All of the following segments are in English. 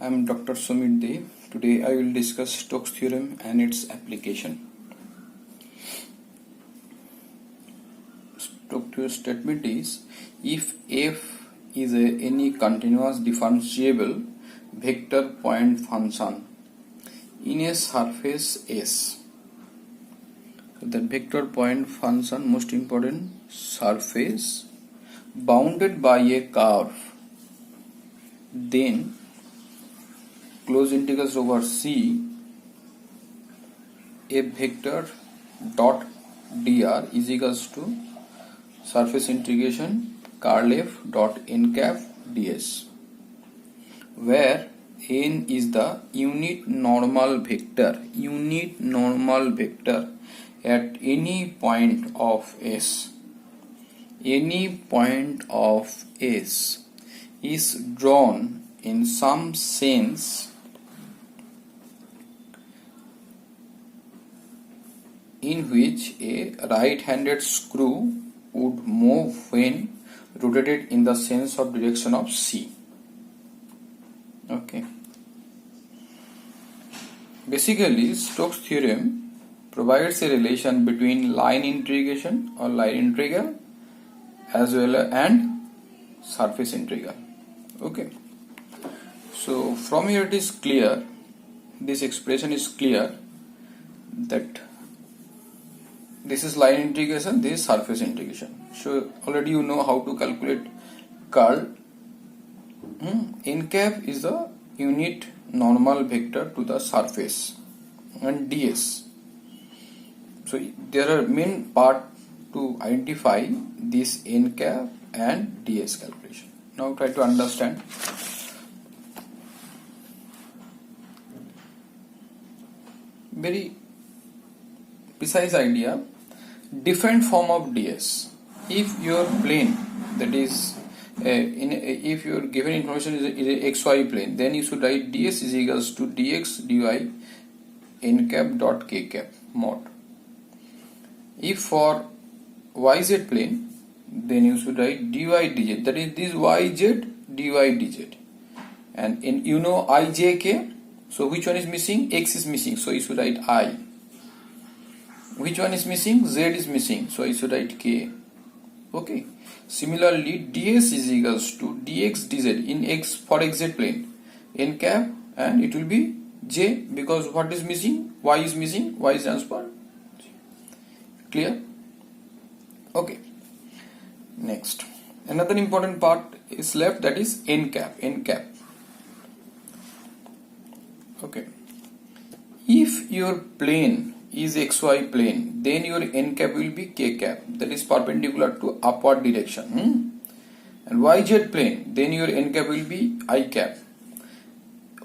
I am Dr. Sumit Dev. Today I will discuss Stokes theorem and its application. Stokes theorem statement is, if f is any continuous differentiable vector point function in a surface S, so that vector point function, most important, surface bounded by a curve, then close integrals over C f vector dot dr is equals to surface integration curl f dot n cap ds, where n is the unit normal vector at any point of S. Any point of S is drawn in some sense in which a right-handed screw would move when rotated in the sense of direction of C. Okay. Basically, Stokes theorem provides a relation between line integration or line integral as well and surface integral. Okay. So from here it is clear, this expression is clear that this is line integration, this is surface integration. So already you know how to calculate curl. N cap is the unit normal vector to the surface, and ds. So there are main part to identify this n cap and ds calculation. Now try to understand. Very precise idea. Different form of ds. If your plane, that is if your given information is a xy plane, then you should write ds is equals to dx dy n cap dot k cap mod. If for yz plane, then you should write dy dz, that is this yz dy dz, and in you know ijk, so which one is missing? X is missing, so you should write I. Which one is missing? Z is missing, so you should write K. Okay. Similarly, ds is equals to dx dz in x for xz plane, n cap, and it will be j, because what is missing? Y is missing, y is transferred. Clear? Okay. Next, another important part is left, that is n cap. Okay. If your plane is xy plane, then your n cap will be k cap, that is perpendicular to upward direction. And yz plane, then your n cap will be I cap.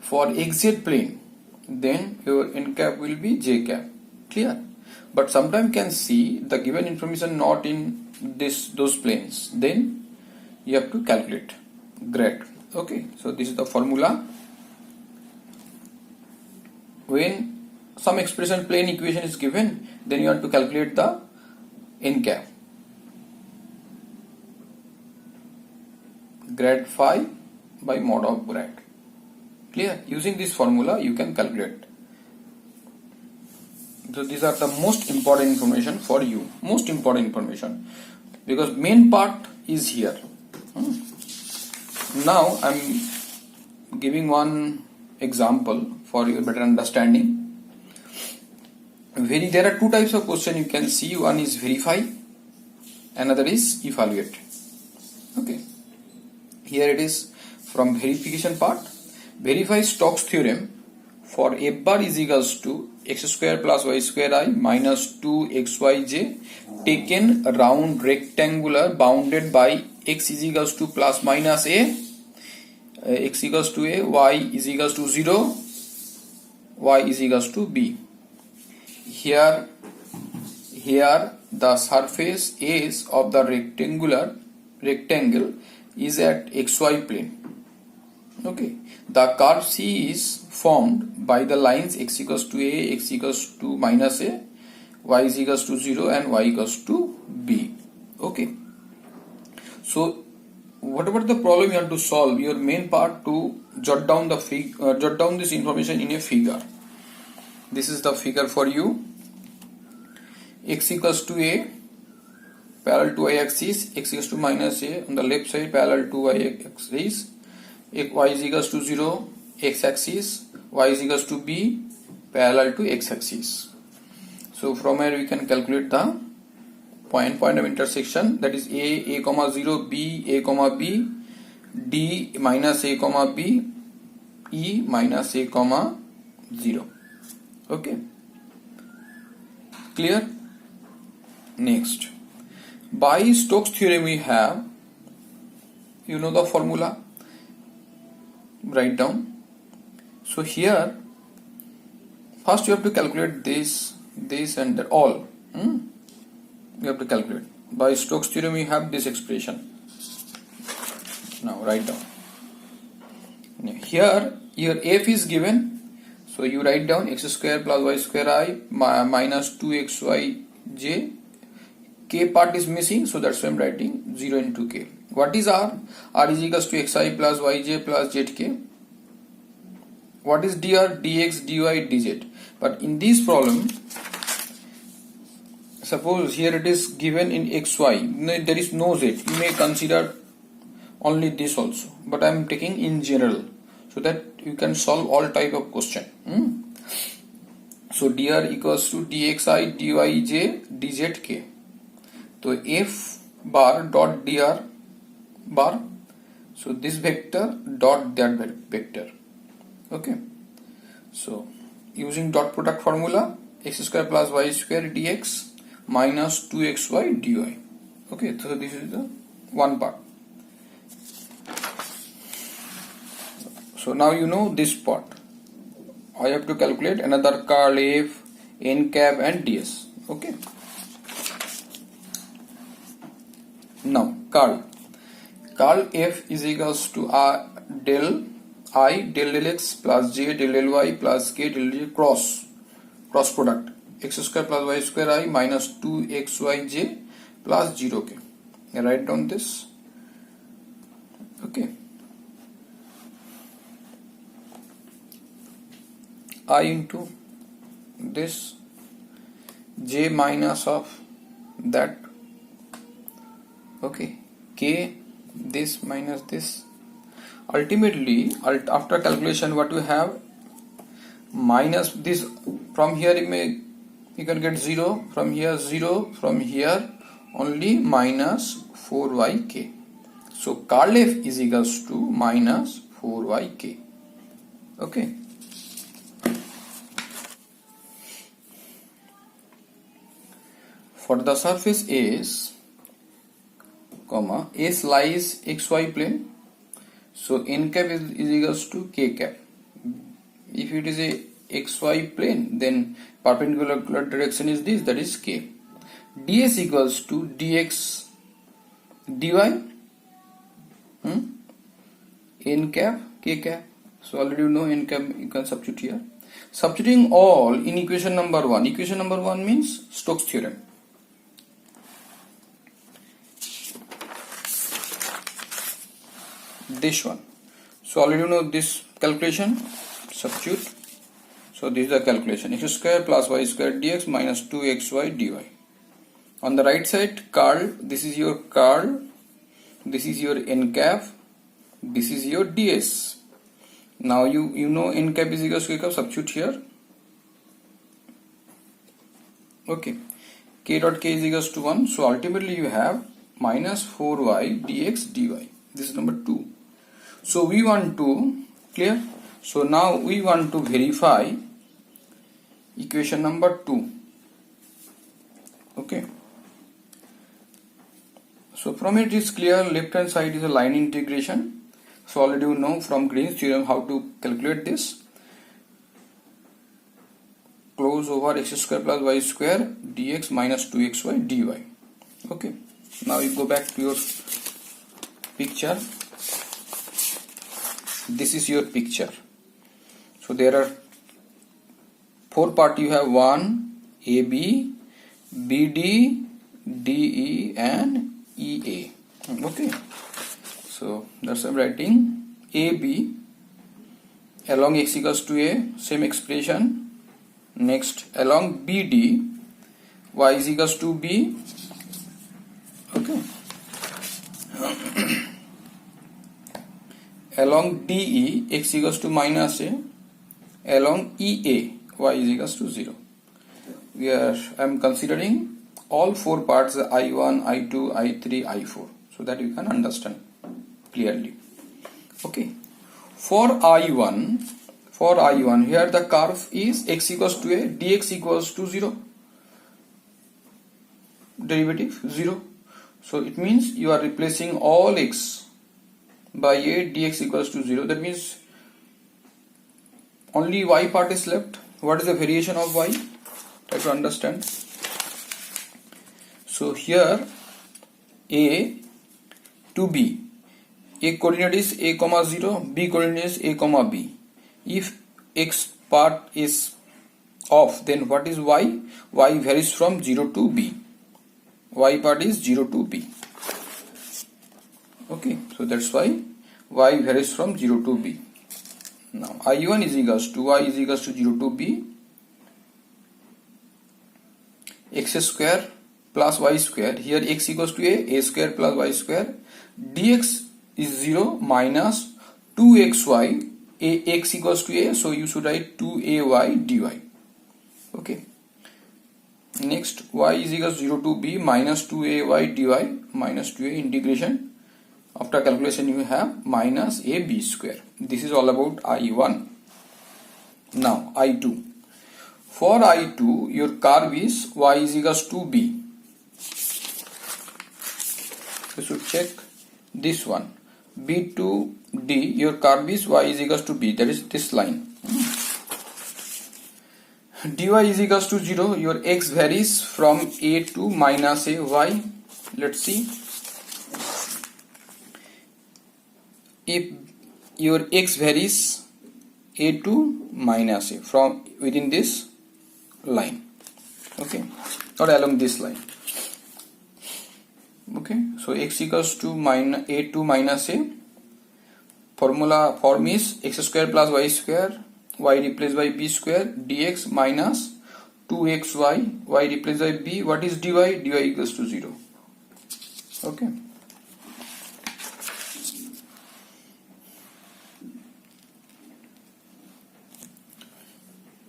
For xz plane, then your n cap will be j cap. Clear? But sometimes can see the given information not in those planes, then you have to calculate grad. Okay, so this is the formula. When some expression plane equation is given, then you have to calculate the n cap. Grad phi by mod of grad. Clear? Using this formula you can calculate. So these are the most important information for you. Most important information, because main part is here. Now I am giving one example for your better understanding. There are two types of question you can see. One is verify, another is evaluate. Okay. Here it is from verification part. Verify Stokes theorem for f bar is equals to x square plus y square I minus 2xyj taken round rectangular bounded by x is equals to plus minus a, x equals to a, y is equals to 0, y is equals to b. Here the surface S of the rectangle is at xy plane. Okay. The curve C is formed by the lines x equals to a, x equals to minus a, y is equals to 0, and y equals to b. Okay. So whatever the problem you have to solve, your main part to jot down jot down this information in a figure. This is the figure for you. X equals to a parallel to y-axis, x equals to minus a on the left side parallel to y-axis, y is equals to 0 x-axis, y is equals to b parallel to x-axis. So from here we can calculate the point of intersection, that is a comma 0, b, a comma b, d minus a comma b, e minus a comma 0. Okay, clear? Next, by Stokes theorem we have, you know the formula, write down. So here first you have to calculate this and that, all you have to calculate. By Stokes theorem we have this expression. Now write down. Here your f is given, so you write down x square plus y square I minus 2xyj. K part is missing, so that's why I'm writing 0 into k. What is r? R is equals to xi plus yj plus zk. What is dr? Dx, dy, dz. But in this problem, suppose here it is given in xy, there is no z. You may consider only this also, but I am taking in general so that you can solve all type of question. So dr equals to dxi, dyj, dzk. So f bar dot dr bar, so this vector dot that vector. Okay, so using dot product formula, x square plus y square dx minus 2xy dy. Okay, so this is the one part. So now you know this part. I have to calculate another curl f, n cap and ds. Okay. Now curl f is equals to del I del x plus j del y plus k del j cross product x square plus y square I minus 2xyj plus 0k. Write down this. Okay, I into this j minus of that. Okay, k this minus this. Ultimately, after calculation, what you have, minus this, from here you can get 0, from here 0, from here only minus 4yk. So curl f is equals to minus 4yk. Okay. For the surface S, S lies xy plane, so n cap is equals to k cap. If it is a xy plane, then perpendicular direction is this, that is k. ds equals to dx dy, n cap k cap. So already you know n cap, you can substitute here. Substituting all in equation number 1. Equation number 1 means Stokes theorem. This one. So already you know this calculation, substitute. So this is the calculation, x square plus y square dx minus 2xy dy. On the right side, curl, this is your curl, this is your n cap, this is your ds. Now you know n cap is equals to k cap, substitute here. Okay, k dot k is equals to 1, so ultimately you have minus 4y dx dy. This is number 2. So we want to, clear? So now we want to verify equation number 2. Okay. So from it is clear, left hand side is a line integration. So already you know from Green's theorem how to calculate this. Close over x square plus y square dx minus 2xy dy. Okay. Now you go back to your picture. This is your picture. So there are 4 parts. You have 1, AB, BD, DE and EA. Okay. So that's I'm writing AB along x equals to a, same expression. Next along BD, y is equals to b. Okay. Along DE, x equals to minus a. Along EA, y is equals to 0. I am considering all four parts, I1, I2, I3, I4, so that you can understand clearly. Okay. For I1, here the curve is x equals to a, dx equals to 0. Derivative 0. So it means you are replacing all x by a, dx equals to 0. That means only y part is left. What is the variation of y? Try to understand. So here a to b, a coordinate is a comma 0, b coordinate is a comma b. If x part is off, then what is y? Y varies from 0 to b. Y part is 0 to b. Okay, so that's why y varies from 0 to b. Now I1 is equals to y is equals to 0 to b, x square plus y square. Here x equals to a square plus y square. Dx is 0 minus 2xy, x equals to a, so you should write 2ay dy. Okay. Next y is equals to 0 to b minus 2ay dy minus 2a integration. After calculation you have minus ab square. This is all about I1. Now I2. For I2 your curve is y is equals to b. You should check this one. B to D, your curve is y is equals to b, that is this line. Dy is equals to 0, your x varies from a to minus a y. Let's see. If your x varies a to minus a from within this line, okay, not along this line. Okay, so x equals to a to minus a. Formula form is x square plus y square, y replaced by b square, dx minus 2xy, y replaced by b. What is dy? Dy equals to 0. Okay.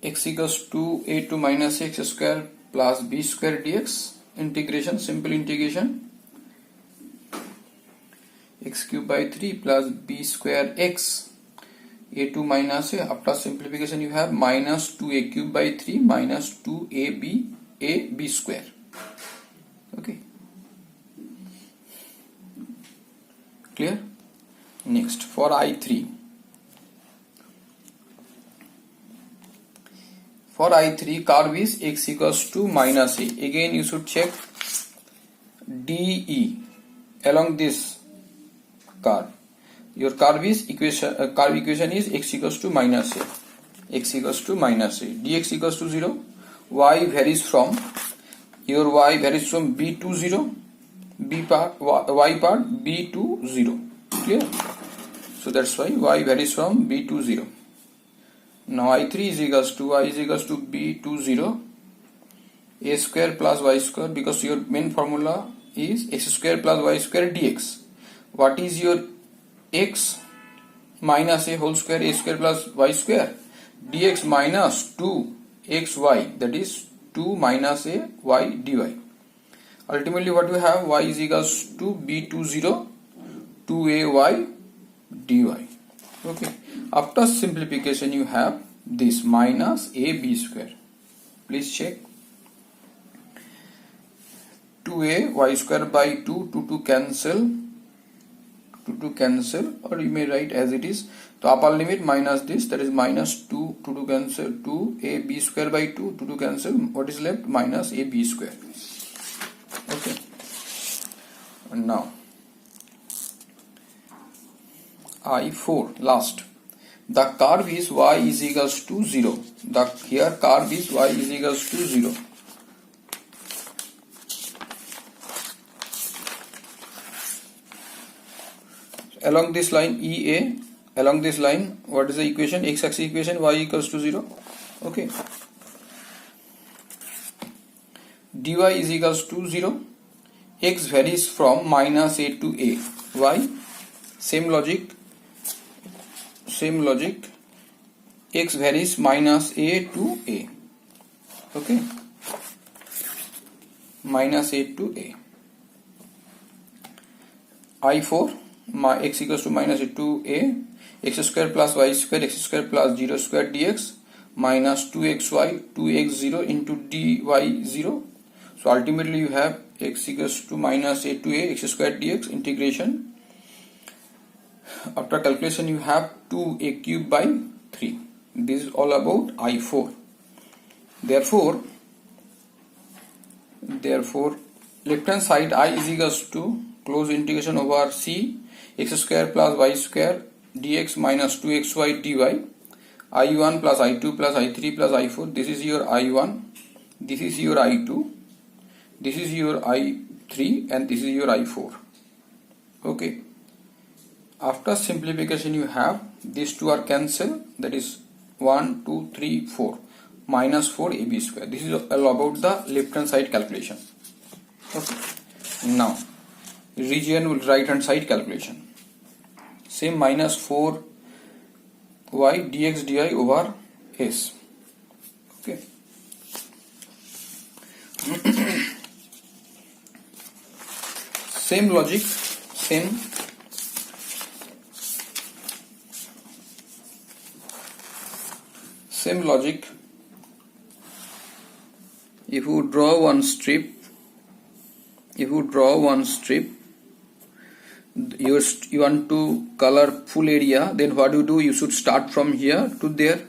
X equals to a to minus x square plus b square dx. Integration, simple integration. X cube by 3 plus b square x, a to minus a. After simplification you have minus 2a cube by 3 minus 2ab square. Okay, clear? Next for I3. For I3 curve is x equals to minus a. Again you should check DE along this curve. Your curve equation is x equals to minus a. X equals to minus a. Dx equals to 0. Y varies from b to 0. B part y part b to 0. Clear? So that's why y varies from b to 0. Now I3 is equals to y is equals to b to 0. A square plus y square, because your main formula is x square plus y square dx. What is your x minus a whole square, a square plus y square? Dx minus 2xy, that is 2 minus a y dy. Ultimately what we have, y is equals to b to 0, 2ay dy. Okay. After simplification you have this minus ab square. Please check. 2a y square by 2 cancel, 2 cancel, or you may write as it is. So upper limit minus this, that is minus 2 cancel, 2ab square by 2 cancel. What is left? Minus ab square. Okay. And now I4 last. The curve is y is equals to 0. Here curve is y is equals to 0. along this line EA, along this line, what is the equation? X-axis equation, y equals to 0. Okay. dy is equals to 0. X varies from minus a to a. Why? Same logic. X varies minus a to a. Okay. Minus a to a. I4, x equals to minus a to a, x square plus y square, x square plus 0 square dx minus 2xy, 2x0 into dy 0. So ultimately you have x equals to minus a to a, x square dx integration. After calculation you have 2a cube by 3. This is all about I4. Therefore left hand side I is equals to close integration over c x square plus y square dx minus 2xy dy I1 plus I2 plus I3 plus I4. This is your I1, this is your I2, this is your I3, and this is your I4. Okay. After simplification you have these two are cancelled, that is 1, 2, 3, 4 minus 4 ab square. This is all about the left hand side calculation. Okay. Now region with right hand side calculation. Same minus 4 y dx dy over s. Okay. Same logic, same logic. If you draw one strip, you want to color full area, then what you do, you should start from here to there.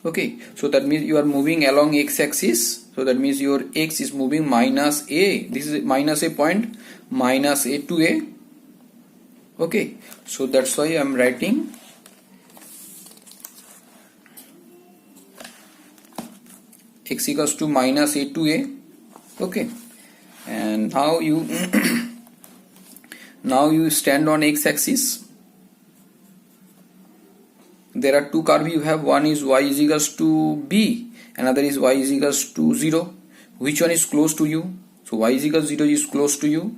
Okay, so that means you are moving along x-axis, so that means your x is moving minus a, this is minus a point, minus a to a. Okay, so that's why I am writing x equals to minus a to a. Okay, and now you now you stand on x-axis. There are two curves you have. One is y is equals to b, another is y is equals to 0. Which one is close to you? So y is equals 0 is close to you.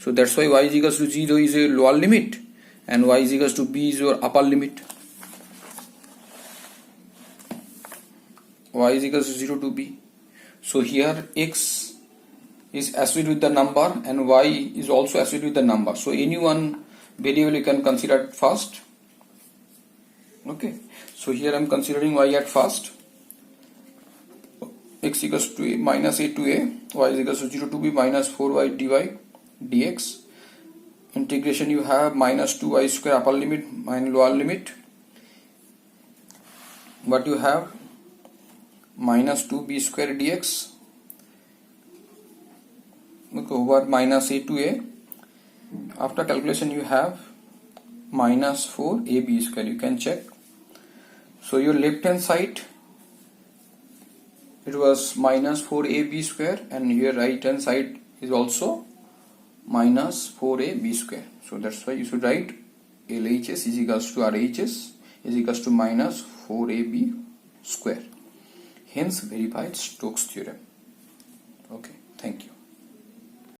So that's why y is equals to 0 is a lower limit and y is equals to b is your upper limit. Y is equals to 0 to b. So here x is associated with the number and y is also associated with the number. So any one variable you can consider at first. Okay, so here I am considering y at first. X equals to a minus a to a, y is equals to 0 to b minus 4y dy dx. Integration you have minus 2y square upper limit minus lower limit. What you have? Minus 2b square dx. Okay, over minus a to a. After calculation you have minus 4ab square. You can check. So your left hand side it was minus 4ab square and your right hand side is also minus 4ab square. So that's why you should write LHS is equals to RHS is equals to minus 4ab square. Hence verified Stokes theorem. Okay, thank you.